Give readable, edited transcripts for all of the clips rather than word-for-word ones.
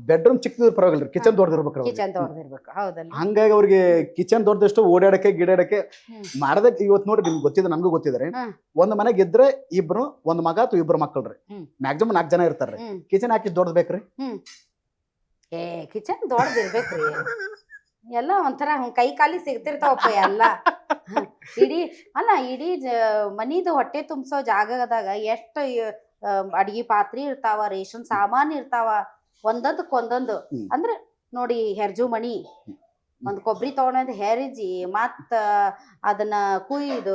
Bedroom ಚಿಕ್ಕದ್ರ ಪರವಾಗಿಲ್ರಿ, kitchen ದೊಡ್ಡದಿರ್ಬೇಕ್ರಿ. ಕಿಚನ್ ದೊಡ್ಡದಿರ್ಬೇಕು. ಹೌದಲ್ಲ. ಹಂಗಾಗಿ ಅವ್ರಿಗೆ ಕಿಚನ್ ದೊಡ್ಡದಷ್ಟು ಓಡಾಡಕ್ಕೆ ಗಿಡಾಡಕ್ಕೆ ಮಾಡದ. ಇವತ್ತು ನೋಡ್ರಿ ನಿಮ್ಗೆ ಗೊತ್ತಿದೆ, ನಮಗೂ ಗೊತ್ತಿದ್ರಿ, ಒಂದ್ ಮನೆಗೆ ಇದ್ರೆ ಇಬ್ರು, ಒಂದ್ ಮಗ ಅಥವಾ ಇಬ್ರು ಮಕ್ಕಳ್ರಿ, ಮ್ಯಾಕ್ಸಿಮಮ್ 4 ಜನ ಇರ್ತಾರ್ರಿ. ಕಿಚನ್ ಹಾಕಿ ದೊಡ್ಡದ್ ಬೇಕ್ರಿ. ಏ ಕಿಚನ್ ದೊಡ್ಡದಿರ್ಬೇಕ್ರಿ. ಎಲ್ಲ ಒಂಥರ ಕೈ ಕಾಲಿ ಸಿಗ್ತಿರ್ತಾವಪ್ಪ ಎಲ್ಲ. ಇಡೀ ಮನಿದು ಹೊಟ್ಟೆ ತುಂಬಿಸೋ ಜಾಗದಾಗ ಎಷ್ಟು ಅಡಿಗೆ ಪಾತ್ರೆ ಇರ್ತಾವ, ರೇಷನ್ ಸಾಮಾನ್ ಇರ್ತಾವ, ಒಂದೊಂದಕ್ಕೊಂದೊಂದು. ಅಂದ್ರೆ ನೋಡಿ, ಹೆರ್ಜು ಮಣಿ ಒಂದ್ ಕೊಬ್ಬರಿ ತಗೊಂಡ್ ಹೆರಿಜಿ ಮತ್ತ ಅದನ್ನ ಕುಯ್ದು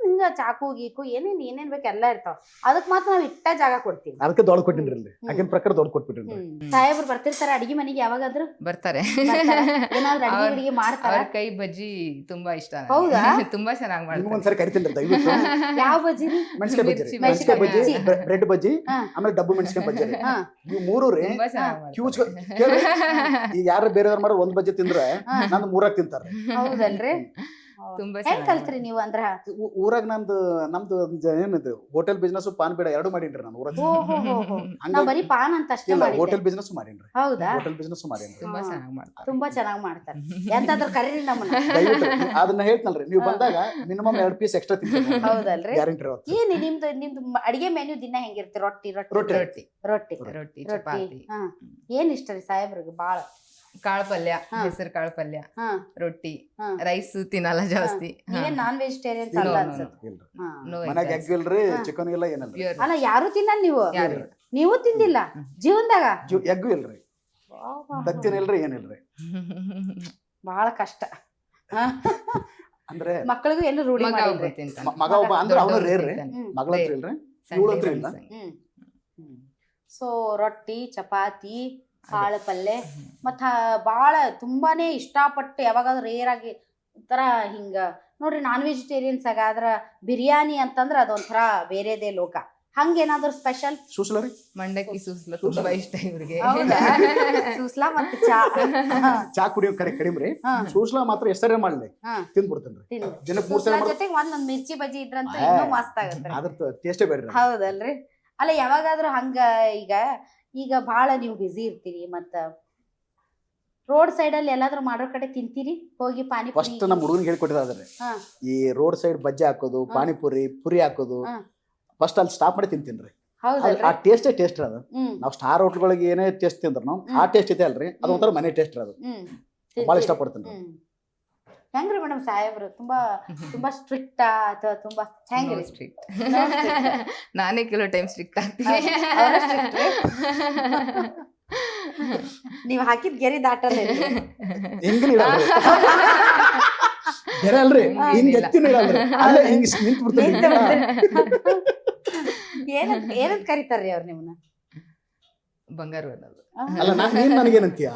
ಹಿಂಗ ಚಾಕು ಗೀಕು ಏನೇನ್ ಬೇಕು ಎಲ್ಲ ಇರ್ತಾವ. ಅದಕ್ ಮಾತ್ರ ನಾವ್ ಇಟ್ಟ ಜಾಗ ಕೊಡ್ತೀವಿ. ಅದಕ್ಕೆ ದೊಡ್ಡ ಕೊಟ್ಟಿನ್ರಿ, ಆಗಿನ ಪ್ರಕಾರ ದೊಡ್ಡ ಕೊಟ್ಬಿಟ್ರಿ. ಸಾಹೇಬ್ರು ಬರ್ತಿರ್ತಾರ ಅಡಿಗೆ ಮನೆಗೆ ಯಾವಾಗಾದ್ರು? ಬರ್ತಾರೆ. ಏನಾದ್ರು ಅಡಿಗೆ ಮಾಡ್ತಾರ? ಅವ್ರ ಕೈ ಬಜ್ಜಿ ತುಂಬಾ ಇಷ್ಟ. ಹೌದಾ? ತುಂಬಾ ಚೆನ್ನಾಗಿ ಮಾಡ್ತಾರೆ. ಒಂದ್ಸರಿ ಕರಿತೀನಿ ದಯವಿಟ್ಟು. ಯಾವ ಬಜ್ಜಿ? ಮೆಣಸಿನಕಾಯಿ ಬಜ್ಜಿ, ಬ್ರೆಡ್ ಬಜ್ಜಿ, ಆಮೇಲೆ ಡಬ್ಬು ಮೆಣಸಿನಕಾಯಿ ಬಜ್ಜಿ. ಇವು ಮೂರು ರೀ ಹ್ಯೂಜ್. ಈಗ ಯಾರು ಬೇರೆಯವ್ರು ಮಾಡೋ ಒಂದ್ ಬಜ್ಜಿ ತಿಂದ್ರೆ ನಾನು 3 ತಿಂತಾರೆ. ಹೌದಲ್ರಿ? ತುಂಬಾ ಹೆಂಗ್ ಕಲ್ತ್ರಿ ನೀವು? ಅಂದ್ರ ಊರಾಗ ನಮ್ದು ಏನಿದು ಹೋಟೆಲ್ ಬಿಸ್ನೆಸ್, ಪಾನ್ ಬೀಡ 2 ಮಾಡೀನ್ರಿ ನಾನು ಊರಾಗ. ನಾವ್ ಬರೀ ಪಾನ್ ಅಂತ ಅಷ್ಟೇ ಮಾಡಿದ್ದೆ. ಹೋಟೆಲ್ ಬಿಸ್ನೆಸ್ ಮಾಡೀನ್ರಿ. ಹೌದಾ? ಹೋಟೆಲ್ ಬಿಸ್ನೆಸ್ ಮಾಡೀನ್ರಿ. ತುಂಬಾ ಚೆನ್ನಾಗಿ ಮಾಡ್ತಾರೆ. ತುಂಬಾ ಚೆನ್ನಾಗಿ ಮಾಡ್ತಾರೆ. ಎಂತಾದ್ರೂ ಕರೀರಿ ನಮ್ಮನ್ನ. ದಯವಿಟ್ಟು ಅದನ್ನ ಹೇಳ್ತನಲ್ರಿ, ನೀವು ಬಂದಾಗ ಮಿನಿಮಮ್ 2 ಪೀಸ್ ಎಕ್ಸ್ಟ್ರಾ ತಿಂತೀರಿ. ಹೌದಲ್ರಿ? ಗ್ಯಾರಂಟಿ. ಏನ್ ನಿಮ್ದು ಅಡಿಗೆ ಮೆನ್ಯೂ ದಿನ ಹೆಂಗಿರ್ತಿ? ರೊಟ್ಟಿ ಚಪಾತಿ. ಏನ್ ಇಷ್ಟ ರೀ ಸಾಹೇಬ್ರಿಗೆ? ಬಾಳ ಕಾಳು ಪಲ್ಯ, ಹೆಸರು ಕಾಳು ಪಲ್ಯ, ರೊಟ್ಟಿ, ರೈಸ್ ತಿನ್ನಲ್ಲ ಜಾಸ್ತಿ. ನೀವೇನ್ ನಾನ್ ವೆಜಿಟೇರಿಯನ್ಸ್ ಅಲ್ಲ ಅನ್ಸುತ್ತೆ. ಮನೆಗೆ ಎಗ್ ಇಲ್ರಿ, ಚಿಕನ್ ಇಲ್ಲ, ಏನಲ್ಲ. ಅಲ್ಲ, ಯಾರು ತಿನ್ನಲ್ಲ ನೀವು? ನೀವು ತಿಂದಿಲ್ಲ ಜೀವನದಾಗ? ಎಗ್ಗು ಇಲ್ರಿ, ತತ್ತಿನ ಇಲ್ರಿ, ಏನಿಲ್ರಿ. ಬಹಳ ಕಷ್ಟ. ಅಂದ್ರೆ ಮಕ್ಕಳಿಗೂ ಏನು ರೂಢಿ ಮಾಡಿಲ್ರಿ? ಮಗ ಒಬ್ಬ ಅಂದ್ರೆ ಅವನು ರೇರ್ ರೀ, ಮಗಳ ಹತ್ರ ಇಲ್ರಿ, ಇವಳ ಹತ್ರ ಇಲ್ಲ. ಸೊ ರೊಟ್ಟಿ, ಚಪಾತಿ, ಕಾಳು ಪಲ್ಯ, ಮತ್ತ ಬಾಳ ತುಂಬಾನೇ ಇಷ್ಟಪಟ್ಟು ಯಾವಾಗಾದ್ರೂ ರೇರ್ ಆಗಿ ಒಂಥರ ಹಿಂಗ ನೋಡ್ರಿ. ನಾನ್ ವೆಜಿಟೇರಿಯನ್ಸ್ ಆಗಾದ್ರ ಬಿರಿಯಾನಿ ಅಂತಂದ್ರ ಅದೊಂಥರ ಬೇರೆದೇ ಲೋಕ. ಹಂಗೇನಾದ್ರು ಸ್ಪೆಷಲ್? ಸೂಸ್ಲ ರೀ, ಮಂಡಕ್ಕಿ ಸೂಸ್ಲ ತುಂಬಾ ಇಷ್ಟ ಇವ್ರಿಗೆ. ಸೂಸ್ಲಾ ಮತ್ತೆ ಚಾ ಕುಡಿಯೋ ಕಡಿಮೆ ರೀ. ಸೂಸ್ಲಾ ಮಾತ್ರ ಎಷ್ಟರೇ ಮಾಡ್ಲಿ ತಿಂದ್ಬಿಡ್ತೇನ್ರಿ. ದಿನಕ್ಕೆ 3 ಸಲ ಜೊತೆಗೆ ಒಂದೊಂದ್ ಮಿರ್ಚಿ ಬಜ್ಜಿ ಇದ್ರಂತೂ ಇನ್ನೂ ಮಸ್ತ್ ಆಗತ್ತೆ. ಅದ್ರ ಟೇಸ್ಟೇ ಬೇಡ್ರಿ. ಹೌದಲ್ರಿ? ಅಲ್ಲ, ಯಾವಾಗಾದ್ರೂ ಹಂಗ ಈಗ ಬಹಳ ನೀವು ಬಿಸಿ ಇರ್ತೀರಿ, ಮತ್ತ ರೋಡ್ ಸೈಡ್ ಅಲ್ಲಿ ಎಲ್ಲಾದ್ರೂ ಮಾಡೋ ಕಡೆ ತಿಂತೀರಿ ಹೋಗಿ ಪಾನಿಪುರಿ? ಫಸ್ಟ್ ನಮ್ಮ ಹುಡುಗನಿಗೆ ಹೇಳ್ಕೊಟ್ಟಿದ್ರೆ ಈ ರೋಡ್ ಸೈಡ್ ಬಜ್ಜಿ ಹಾಕೋದು, ಪಾನಿಪುರಿ, ಪುರಿ ಹಾಕೋದು, ಫಸ್ಟ್ ಅಲ್ಲಿ ಸ್ಟಾಪ್ ಮಾಡಿ ತಿಂತೀನ್ರಿ. ಆ ಟೇಸ್ಟೇ ಟೇಸ್ಟ್ ಅದು. ನಾವು ಸ್ಟಾರ್ ಹೋಟ್ಲ್ಗಳಿಗೆ ಏನೇ ಟೇಸ್ಟ್ ತಿಂದ್ರು ನಾವು ಆ ಟೇಸ್ಟ್ ಇದೆ ಅಲ್ರಿ, ಅದು ಒಂಥರ ಮನೆ ಟೇಸ್ಟ್ ಅದು. ಬಹಳ ಇಷ್ಟಪಡ್ತೀನಿ. ಹೆಂಗ್ರಿ ಮೇಡಮ್ ಸಾಹೇಬ್ರು? ತುಂಬಾ ಸ್ಟ್ರಿಕ್ಟ್ ಅಥವಾ ತುಂಬಾ ಹೆಂಗ್ರಿ? ಸ್ಟ್ರಿಕ್ಟ್. ನಾನೇ ಕೆಲವು ಟೈಮ್ ಸ್ಟ್ರಿಕ್ಟ್ ಆಗ್ತೀನಿ. ನೀವ್ ಹಾಕಿದ್ ಗೆರಿ ದಾಟಲ್ಲ. ಬೇರೆ ಅಲ್ರಿ, ಹಿಂಗ್ ಎತ್ತಿನ ಅಲ್ಲೇ ಹಿಂಗ್ ನಿಂತು ಬಿಡ್ತಾರೆ. ಏನಂತ ಕರಿತಾರ್ರಿ ಅವ್ರು ನಿಮ್ಮನ್ನ? ಬಂಗಾರ ಅನ್ನೋದು. ಅಲ್ಲ, ನೀನ್ ನನಗೇನಂತೀಯ?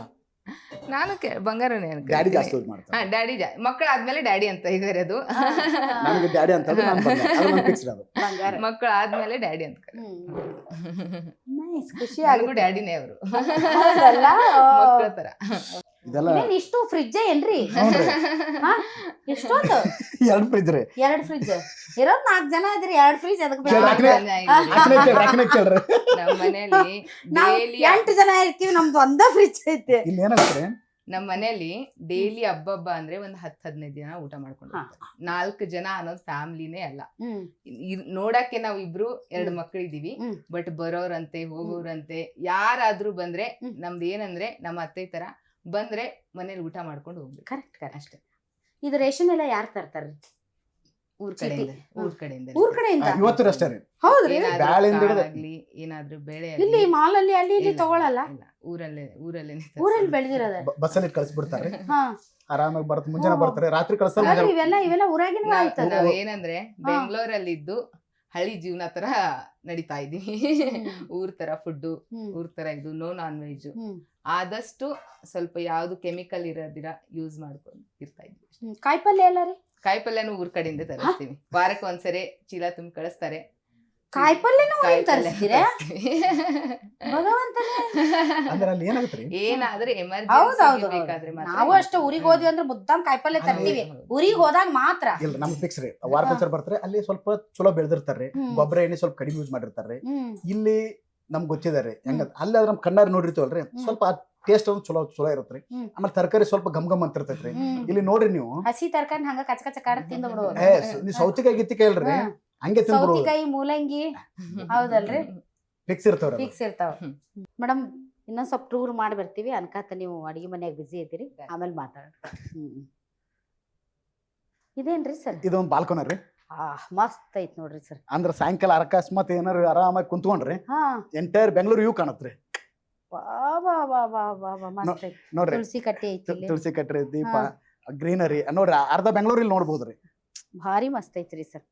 ನಾನು ಬಂಗಾರನೇ ಡ್ಯಾಡಿ ಜಾಸ್ತಿ ಯೂಸ್ ಮಾಡ್ತಾರೆ. ಡ್ಯಾಡಿ ಮಕ್ಕಳು ಆದ್ಮೇಲೆ ಡ್ಯಾಡಿ ಅಂತ ಇದಾರೆ. ಅದು ನನಗೆ ಡ್ಯಾಡಿ ಅಂತ ಮಕ್ಕಳು ಆದ್ಮೇಲೆ ಡ್ಯಾಡಿ ಅಂತ. ಖುಷಿ ಆಗೂ ಡ್ಯಾಡಿನೇ ಅವರು, ಮಕ್ಕಳ ತರ. ಇಷ್ಟು ಫ್ರಿಜ್ ಏನ್ರಿ? ಎಷ್ಟೊಂದು? 2 ಫ್ರಿಜ್ ರೀ. 2 ಫ್ರಿಜ್ ಇರೋದ್ 4 ಜನ ಇದ್ರಿ. 2 ಫ್ರಿಜ್ ಅದಕ್ಕೆ ನಮ್ಮ ಮನೇಲಿ 8 ಜನ ಇರ್ತೀವಿ, ನಮ್ದು ಒಂದ ಫ್ರಿಜ್ ಐತೆ. ನಮ್ಮ ಮನೇಲಿ ಡೈಲಿ ಹಬ್ಬ ಅಂದ್ರೆ ಒಂದ್ 10-15 ದಿನ ಊಟ ಮಾಡ್ಕೊಂಡು 4 ಜನ ಅನ್ನೋದು ಫ್ಯಾಮಿಲಿನೇ ಅಲ್ಲ. ನೋಡಕ್ಕೆ ನಾವ್ ಇಬ್ರು 2 ಮಕ್ಳಿದೀವಿ, ಬಟ್ ಬರೋರಂತೆ ಹೋಗೋರಂತೆ ಯಾರಾದ್ರೂ ಬಂದ್ರೆ ನಮ್ದು ಏನಂದ್ರೆ ನಮ್ಮ ಅತ್ತೆ ತರ ಬಂದ್ರೆ ಮನೇಲಿ ಊಟ ಮಾಡ್ಕೊಂಡು ಹೋಗ್ಬೇಕು. ಕರೆಕ್ಟ್ ಅಷ್ಟೇ. ಇದು ರೇಷನ್ ಎಲ್ಲ ಯಾರು ತರ್ತಾರ್ರಿ? ಊರ್ ಕಡೆಯಿಂದ. ಊರ್ ಕಡೆಯಿಂದ ಇವತ್ತು ಅಷ್ಟೇ ರೀ. ಹೌದ್ರಿ? ಆಗ್ಲಿ ಏನಾದ್ರೂ ಬೆಳೆ ಇಲ್ಲಿ ಮಾಲ್ ಅಲ್ಲಿ ಅಲ್ಲಿ ಇಲ್ಲಿ ತಗೊಳಲ್ಲ. ಊರಲ್ಲಿ ಬೆಳೆದಿರೋದ ಬಸ್ಸಲ್ಲಿ ಕಳಿಸ್ಬಿಡ್ತಾರೆ. ಆರಾಮಾಗಿ ಬರುತ್ತೆ. ಮುಂಜಾನೆ ಬರ್ತಾರೆ, ರಾತ್ರಿ ಕಳಿಸ್ತಾರೆ. ಇವೆಲ್ಲ ಊರಾಗಿನ ಆಯ್ತದ. ನಾವು ಏನಂದ್ರೆ ಬೆಂಗಳೂರಲ್ಲಿದ್ದು ಹಳ್ಳಿ ಜೀವನ ತರ ನಡೀತಾ ಇದೀವಿ. ಊರ್ ತರ ಫುಡ್, ಊರ್ ತರ ಇದು, ನೋ ನಾನ್ ವೆಜ್. ಆದಷ್ಟು ಸ್ವಲ್ಪ ಯಾವ್ದು ಕೆಮಿಕಲ್ ಇರೋದಿರ ಯೂಸ್ ಮಾಡ್ಕೊಂಡು ಇರ್ತಾ ಇದ್ವಿ. ಕಾಯಿಪಲ್ಯ ಎಲ್ಲ ರೀ? ಕಾಯಿಪಲ್ಯನು ಊರ್ ಕಡೆಯಿಂದ ತರಿಸ್ತೀವಿ. ವಾರಕ್ಕೆ ಒಂದ್ಸರಿ ಚೀಲ ತುಂಬಿ ಕಳಿಸ್ತಾರೆ. ಕಾಯಿಪಲ್ಯನೂ ತರಿಸ್ತೀರಾ? ಭಗವಂತನೇ. ಏನಾದ್ರೆ ಎಮರ್ಜೆನ್ಸಿ ಬೇಕಾದ್ರೆ ನಾವು ಅಷ್ಟೇ ಊರಿಗೆ ಹೋದ್ವಿ ಅಂದ್ರೆ ಮುದ್ದಾಂ ಕಾಯಿಪಲ್ಯ ತರ್ತೀವಿ. ಊರಿಗೆ ಹೋದಾಗ ಮಾತ್ರ ಇಲ್ಲ, ನಮ್ಗೆ ಫಿಕ್ಸ್ ರೀ. ವಾರಕ್ಕೊಂದ್ಸರಿ ಬರ್ತಾರೆ. ಅಲ್ಲಿ ಸ್ವಲ್ಪ ಚಲೋ ಬೆಳೆದಿರ್ತಾರೆ, ಗೊಬ್ಬರ ಎಣ್ಣೆ ಸ್ವಲ್ಪ ಕಡಿಮೆ ಯೂಸ್ ಮಾಡಿರ್ತಾರೆ. ಇಲ್ಲಿ ನಮ್ಗೆ ಗೊತ್ತಿದ್ದಾರೆ ಹೆಂಗ. ಅಲ್ಲಿ ನಮ್ ಕಣ್ಣಾರಿ ನೋಡಿರ್ತೀವಲ್ರಿ, ಸ್ವಲ್ಪ ಟೇಸ್ಟ್ ಒಂದು ಚಲೋ ಚಲೋ ಇರುತ್ತೆ ಆಮೇಲೆ ತರಕಾರಿ ಸ್ವಲ್ಪ ಗಮ್ ಗಮ್ ಅಂತ ಇರ್ತೈತ್ರಿ ಇಲ್ಲಿ ನೋಡ್ರಿ ನೀವು ಹಸಿ ತರಕಾರಿ ಹಂಗ ಕಚ ಕಚ ಕಾಡ ತಿಂದ ಬಿಡು ನೀವು ಸೌತಿಕಾಯಿ ಗಿತ್ತಿಕಾಯಿ ಇಲ್ರಿ ಹಂಗೆ ತಿಂದ್ಬಿಡು ಸೌತಿಕಾಯಿ ಮೂಲಂಗಿ ಹೌದಲ್ರಿ ಫಿಕ್ಸ್ ಇರ್ತಾವ್ರಿ ಫಿಕ್ಸ್ ಇರ್ತಾವ ಮೇಡಮ್ ಇನ್ನೊಂದ್ ಸ್ವಲ್ಪ ಟೂರ್ ಮಾಡಿ ಬರ್ತೀವಿ ಅನ್ಕಾತ ನೀವು ಅಡಿಗೆ ಮನ್ಯಾಗ ಬಿಸಿ ಐತಿರಿ ಆಮೇಲೆ ಮಾತಾಡ ಇದೇನ್ರಿ ಸರ್ ಇದೊಂದು ಬಾಲ್ಕೋನ ರೀ ಮಸ್ತ್ ಐತ್ ನೋಡ್ರಿ ಸರ್ ಅಂದ್ರ ಸಾಯಂಕಾಲ ಅಕಸ್ಮಾತ್ ಏನಾರ ಆರಾಮಾಗಿ ಕುಂತ್ಕೊಂಡ್ರಿ ಎಂಟೈರ್ ಬೆಂಗಳೂರು ವ್ಯೂ ಕಾಣತ್ರಿ ಮಸ್ತ್ ಐತಿ ನೋಡ್ರಿ ತುಳಸಿ ಕಟ್ಟೆ ಐತಿ ಇಲ್ಲಿ. ತುಳಸಿ ಕಟ್ರಿ ದೀಪ ಗ್ರೀನರಿ ನೋಡ್ರಿ ಅರ್ಧ ಬೆಂಗಳೂರು ಇಲ್ಲಿ ನೋಡ್ಬೋದ್ರಿ ಭಾರಿ ಮಸ್ತ್ ಐತ್ರಿ ಸರ್